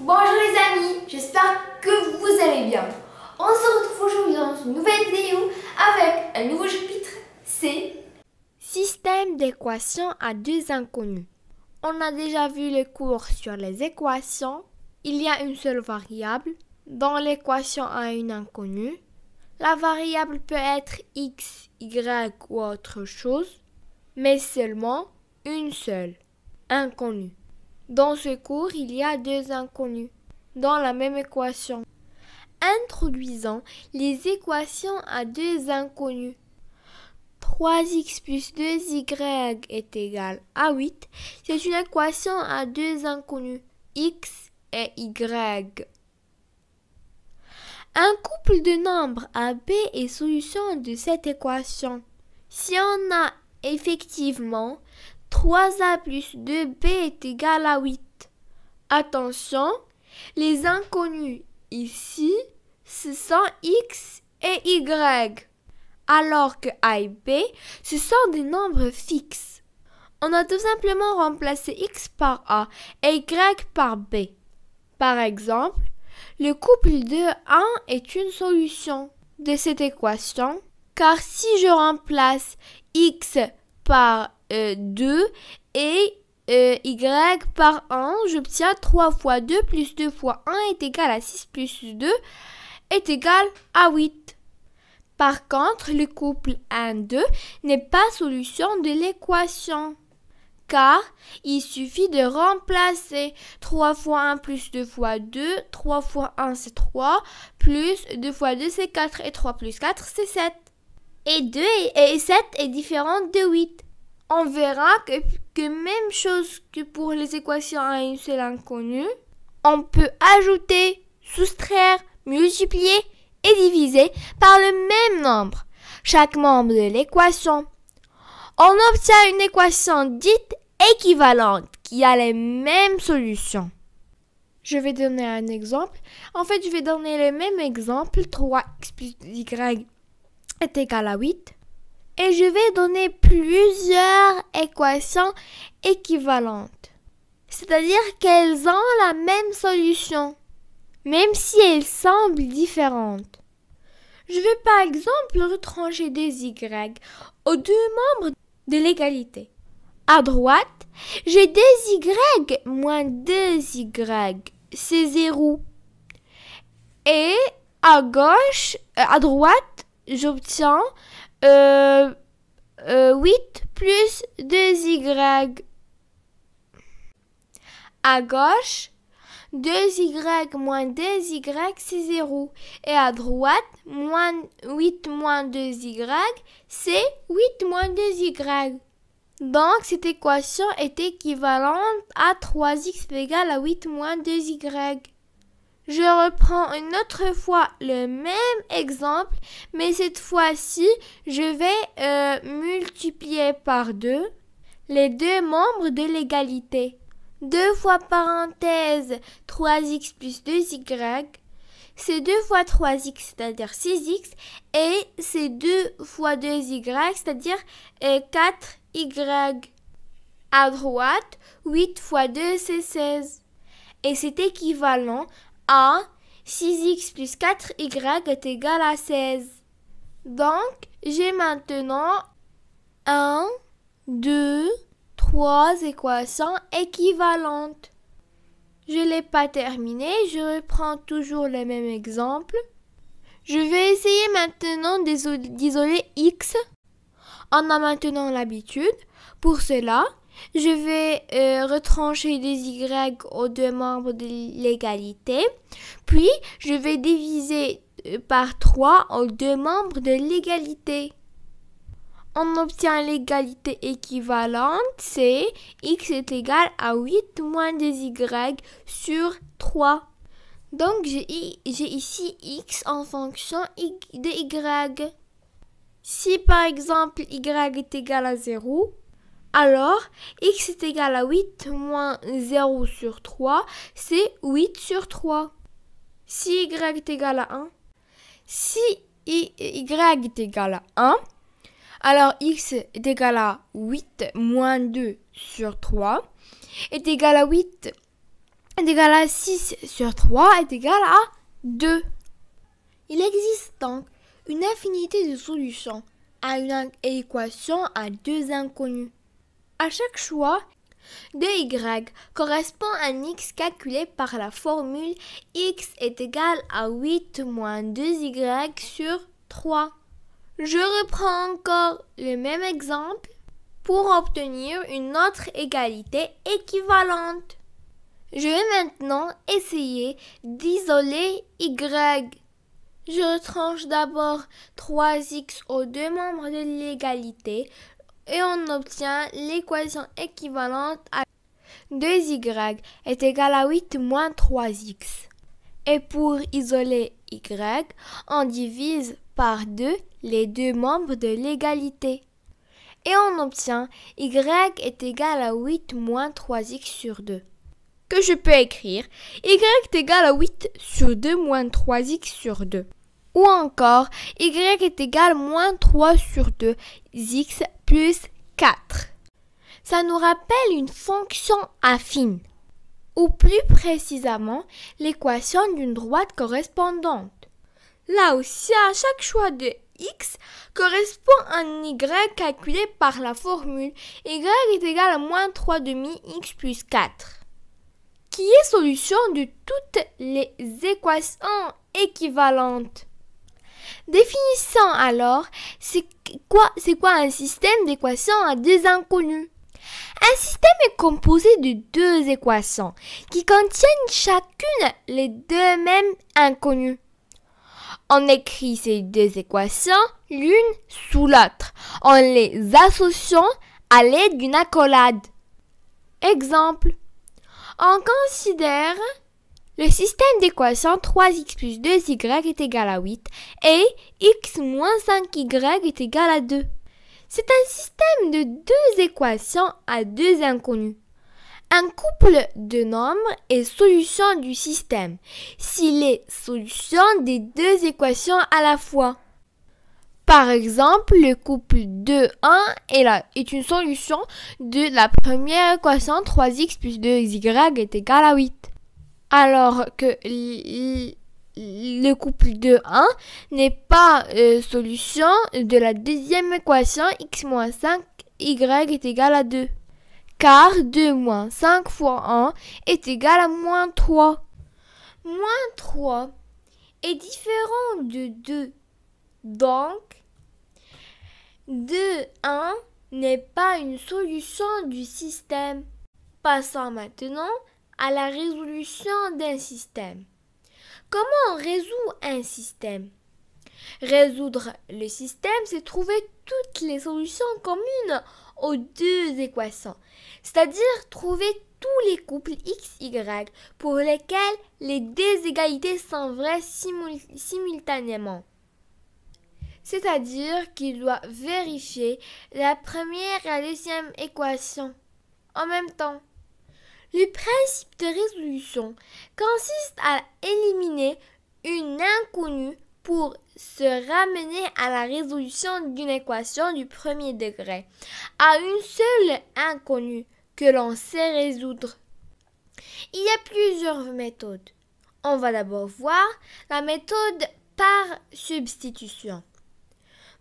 Bonjour les amis, j'espère que vous allez bien. On se retrouve aujourd'hui dans une nouvelle vidéo avec un nouveau chapitre, c'est Système d'équations à deux inconnus. On a déjà vu le cours sur les équations. Il y a une seule variable. Dans l'équation à une inconnue, la variable peut être x, y ou autre chose, mais seulement une seule, inconnue. Dans ce cours, il y a deux inconnus dans la même équation. Introduisons les équations à deux inconnus. 3x plus 2y est égal à 8. C'est une équation à deux inconnus, x et y. Un couple de nombres AB est solution de cette équation. Si on a effectivement 3a plus 2b est égal à 8. Attention, les inconnus ici, ce sont x et y, alors que a et b, ce sont des nombres fixes. On a tout simplement remplacé x par a et y par b. Par exemple, le couple de 1 est une solution de cette équation, car si je remplace x par 2 et y par 1, j'obtiens 3 fois 2 plus 2 fois 1 est égal à 6 plus 2 est égal à 8. Par contre, le couple 1-2 n'est pas solution de l'équation, car il suffit de remplacer 3 fois 1 plus 2 fois 2, 3 fois 1 c'est 3, plus 2 fois 2 c'est 4 et 3 plus 4 c'est 7. Et 2 et 7 est différent de 8. On verra que même chose que pour les équations à une seule inconnue, on peut ajouter, soustraire, multiplier et diviser par le même nombre, chaque membre de l'équation. On obtient une équation dite équivalente qui a les mêmes solutions. Je vais donner un exemple. En fait, je vais donner le même exemple. 3x plus y est égal à 8. Et je vais donner plusieurs équations équivalentes. C'est-à-dire qu'elles ont la même solution, même si elles semblent différentes. Je vais par exemple retrancher des y aux deux membres de l'égalité. À droite, j'ai des y moins 2y, c'est 0. Et à gauche, à droite, j'obtiens 8 plus 2y. À gauche, 2y moins 2y, c'est 0. Et à droite, 8 moins 2y, c'est 8 moins 2y. Donc, cette équation est équivalente à 3x égale à 8 moins 2y. Je reprends une autre fois le même exemple, mais cette fois-ci, je vais multiplier par 2 les deux membres de l'égalité. 2 fois parenthèse 3x plus 2y, c'est 2 fois 3x, c'est-à-dire 6x, et c'est 2 fois 2y, c'est-à-dire 4y. À droite, 8 fois 2, c'est 16. Et c'est équivalent à 6x plus 4y est égal à 16. Donc, j'ai maintenant 1, 2, 3 équations équivalentes. Je ne l'ai pas terminé, je reprends toujours le même exemple. Je vais essayer maintenant d'isoler x. On a maintenant l'habitude. Pour cela, je vais retrancher des y aux deux membres de l'égalité. Puis, je vais diviser par 3 aux deux membres de l'égalité. On obtient l'égalité équivalente, c'est x est égal à 8 moins 2y sur 3. Donc, j'ai ici x en fonction de y. Si par exemple y est égal à 0, alors x est égal à 8 moins 0 sur 3, c'est 8 sur 3. Si y est égal à 1, si y est égal à 1, alors x est égal à 8 moins 2 sur 3 est égal à 8 est égal à 6 sur 3 est égal à 2. Il existe donc une infinité de solutions à une équation à deux inconnus. À chaque choix de y correspond à un x calculé par la formule x est égal à 8 moins 2y sur 3. Je reprends encore le même exemple pour obtenir une autre égalité équivalente. Je vais maintenant essayer d'isoler y. Je retranche d'abord 3x aux deux membres de l'égalité et on obtient l'équation équivalente à 2y est égal à 8 moins 3x. Et pour isoler y, on divise par 2 les deux membres de l'égalité. Et on obtient y est égal à 8 moins 3x sur 2. Que je peux écrire y est égal à 8 sur 2 moins 3x sur 2. Ou encore, y est égal à moins 3 sur 2, x plus 4. Ça nous rappelle une fonction affine, ou plus précisément, l'équation d'une droite correspondante. Là aussi, à chaque choix de x correspond à un y calculé par la formule y est égal à moins 3 demi x plus 4, qui est solution de toutes les équations équivalentes. Définissons alors, c'est quoi un système d'équations à deux inconnus. Un système est composé de deux équations qui contiennent chacune les deux mêmes inconnus. On écrit ces deux équations l'une sous l'autre en les associant à l'aide d'une accolade. Exemple, on considère le système d'équations 3x plus 2y est égal à 8 et x moins 5y est égal à 2. C'est un système de deux équations à deux inconnus. Un couple de nombres est solution du système s'il est solution des deux équations à la fois. Par exemple, le couple 2, 1 est une solution de la première équation 3x plus 2y est égal à 8. Alors que le couple 2, 1 n'est pas solution de la deuxième équation x moins 5y est égal à 2. Car 2 moins 5 fois 1 est égal à moins 3. Moins 3 est différent de 2. Donc, 2, 1 n'est pas une solution du système. Passons maintenant à la résolution d'un système. Comment on résout un système? Résoudre le système, c'est trouver toutes les solutions communes aux deux équations, c'est-à-dire trouver tous les couples x, y pour lesquels les deux égalités sont vraies simultanément. C'est-à-dire qu'il doit vérifier la première et la deuxième équation en même temps. Le principe de résolution consiste à éliminer une inconnue pour se ramener à la résolution d'une équation du premier degré, à une seule inconnue que l'on sait résoudre. Il y a plusieurs méthodes. On va d'abord voir la méthode par substitution.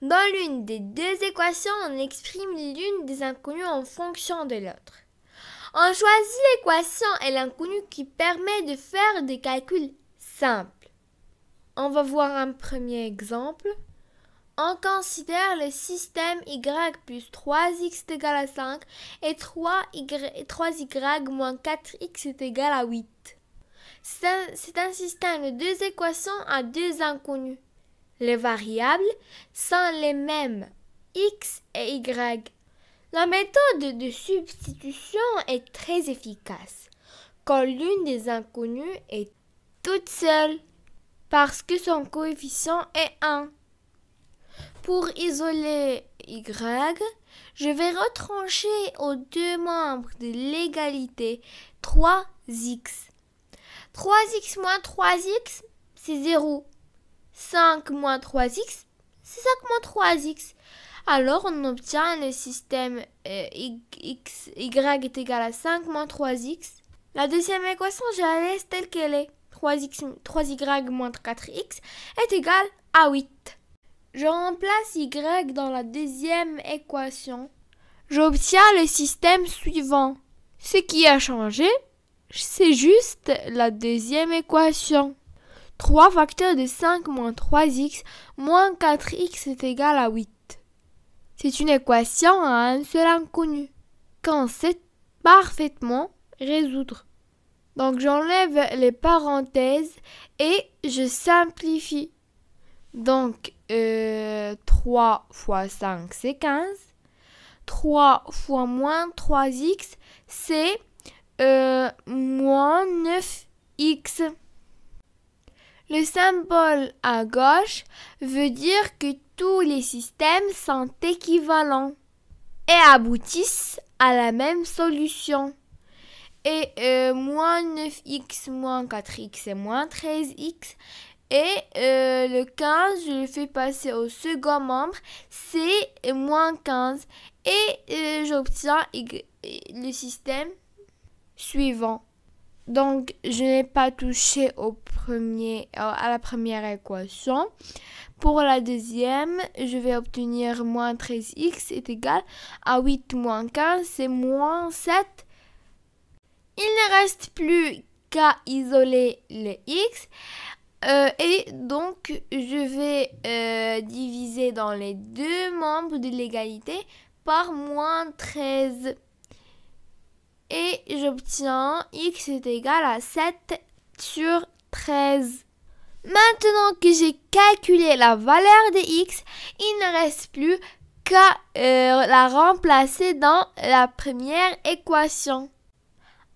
Dans l'une des deux équations, on exprime l'une des inconnues en fonction de l'autre. On choisit l'équation et l'inconnu qui permet de faire des calculs simples. On va voir un premier exemple. On considère le système y plus 3x est égal à 5 et 3y moins 4x est égal à 8. C'est un système de deux équations à deux inconnus. Les variables sont les mêmes, x et y. La méthode de substitution est très efficace quand l'une des inconnues est toute seule parce que son coefficient est 1. Pour isoler y, je vais retrancher aux deux membres de l'égalité 3x. 3x moins 3x, c'est 0. 5 moins 3x, c'est 5 moins 3x. Alors, on obtient le système y est égal à 5 moins 3x La deuxième équation, je la laisse telle qu'elle est. 3y moins 4x est égal à 8. Je remplace y dans la deuxième équation. J'obtiens le système suivant. Ce qui a changé, c'est juste la deuxième équation. 3 facteurs de 5 moins 3x moins 4x est égal à 8. C'est une équation à un seul inconnu qu'on sait parfaitement résoudre. Donc j'enlève les parenthèses et je simplifie. Donc 3 fois 5 c'est 15. 3 fois moins 3x c'est moins 9x. Le symbole à gauche veut dire que tous les systèmes sont équivalents et aboutissent à la même solution. Et moins 9x moins 4x c'est moins 13x. Et le 15, je le fais passer au second membre, c'est moins 15. Et j'obtiens le système suivant. Donc, je n'ai pas touché à la première équation. Pour la deuxième, je vais obtenir moins 13x est égal à 8 moins 15, c'est moins 7. Il ne reste plus qu'à isoler le x. Et donc, je vais diviser dans les deux membres de l'égalité par moins 13. Et j'obtiens x est égal à 7 sur 13. Maintenant que j'ai calculé la valeur de x, il ne reste plus qu'à la remplacer dans la première équation.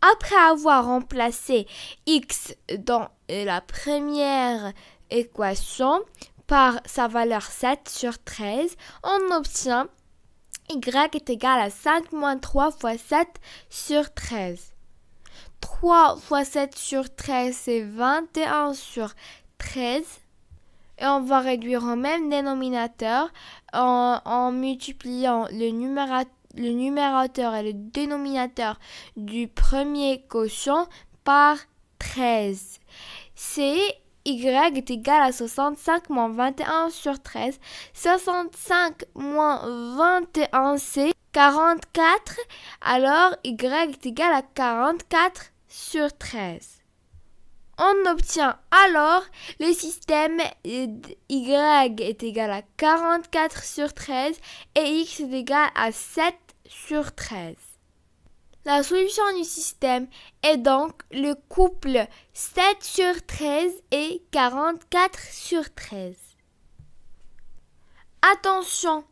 Après avoir remplacé x dans la première équation par sa valeur 7 sur 13, on obtient y est égal à 5 moins 3 fois 7 sur 13. 3 fois 7 sur 13, c'est 21 sur 13. Et on va réduire au même dénominateur en multipliant le numérateur et le dénominateur du premier quotient par 13. C'est y est égal à 65 moins 21 sur 13. 65 moins 21, c'est 44. Alors, y est égal à 44 sur 13. On obtient alors le système y est égal à 44 sur 13 et x est égal à 7 sur 13. La solution du système est donc le couple 7 sur 13 et 44 sur 13. Attention,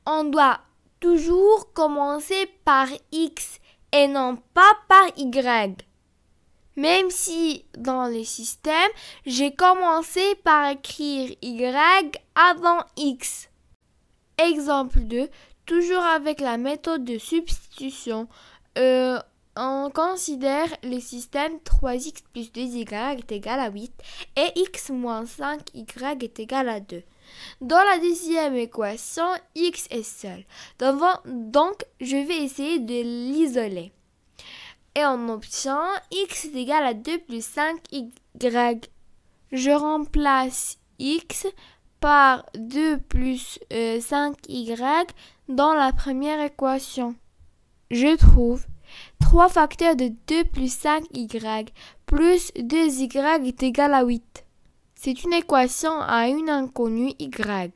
on doit toujours commencer par x et non pas par y. Même si dans le système, j'ai commencé par écrire y avant x. Exemple 2, toujours avec la méthode de substitution. On considère le système 3x plus 2y est égal à 8 et x moins 5y est égal à 2. Dans la deuxième équation, x est seul. Donc, je vais essayer de l'isoler. Et on obtient x est égal à 2 plus 5y. Je remplace x par 2 plus 5y dans la première équation. Je trouve 3 facteurs de 2 plus 5y plus 2y est égal à 8. C'est une équation à une inconnue y.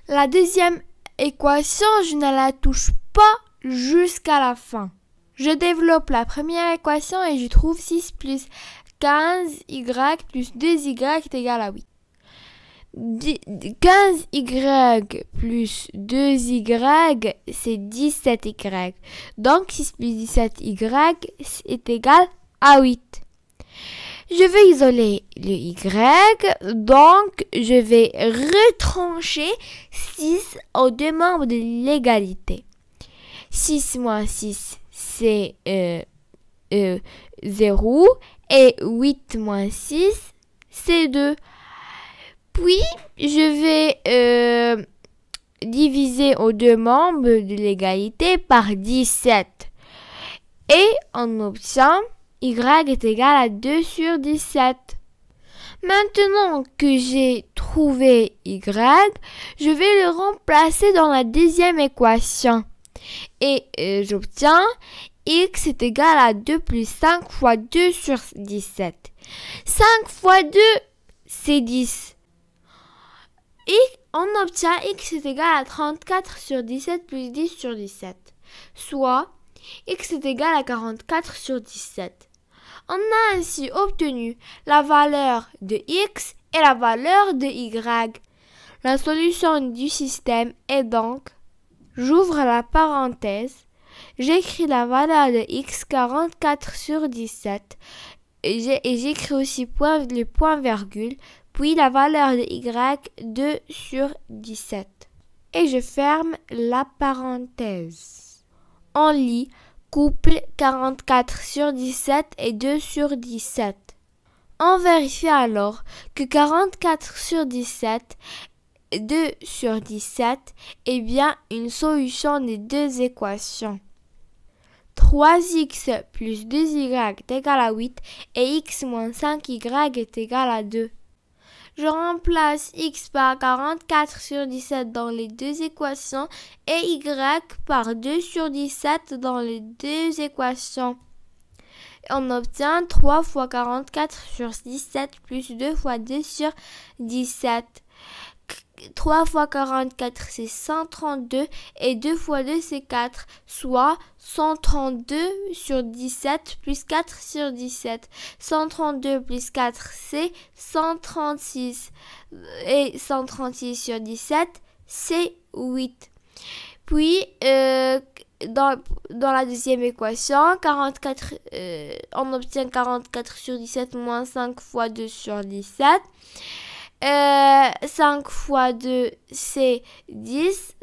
La deuxième équation, je ne la touche pas jusqu'à la fin. Je développe la première équation et je trouve 6 plus 15y plus 2y est égal à 8. 15y plus 2y, c'est 17y. Donc 6 plus 17y est égal à 8. Je vais isoler le y, donc je vais retrancher 6 aux deux membres de l'égalité. 6 moins 6, c'est 0 et 8 moins 6, c'est 2. Puis, je vais diviser aux deux membres de l'égalité par 17. Et on obtient y est égal à 2 sur 17. Maintenant que j'ai trouvé y, je vais le remplacer dans la deuxième équation. Et j'obtiens x est égal à 2 plus 5 fois 2 sur 17. 5 fois 2, c'est 10. Et on obtient x est égal à 34 sur 17 plus 10 sur 17. Soit x est égal à 44 sur 17. On a ainsi obtenu la valeur de x et la valeur de y. La solution du système est donc, j'ouvre la parenthèse, j'écris la valeur de x 44 sur 17 et j'écris aussi le point virgule, puis la valeur de y 2 sur 17. Et je ferme la parenthèse. On lit couple 44 sur 17 et 2 sur 17. On vérifie alors que 44 sur 17 et 2 sur 17 est bien une solution des deux équations. 3x plus 2y est égal à 8 et x moins 5y est égal à 2. Je remplace x par 44 sur 17 dans les deux équations et y par 2 sur 17 dans les deux équations. On obtient 3 fois 44 sur 17 plus 2 fois 2 sur 17. 3 fois 44 c'est 132 et 2 fois 2 c'est 4, soit 132 sur 17 plus 4 sur 17. 132 plus 4 c'est 136 et 136 sur 17 c'est 8. Puis dans la deuxième équation, 44, on obtient 44 sur 17 moins 5 fois 2 sur 17. 5 fois 2 c'est 10,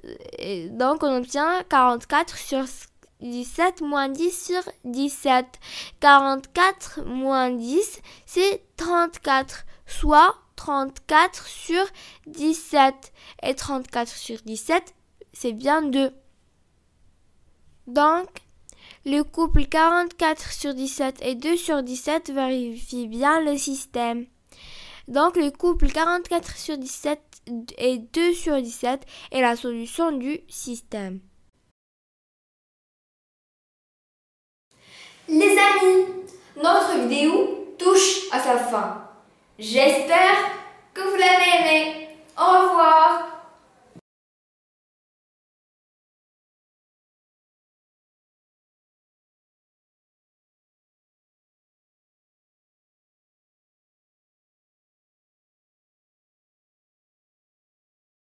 donc on obtient 44 sur 17 moins 10 sur 17. 44 moins 10 c'est 34, soit 34 sur 17. Et 34 sur 17 c'est bien 2. Donc le couple 44 sur 17 et 2 sur 17 vérifie bien le système. Donc le couple 44 sur 17 et 2 sur 17 est la solution du système. Les amis, notre vidéo touche à sa fin. J'espère que vous l'avez aimé. Au revoir.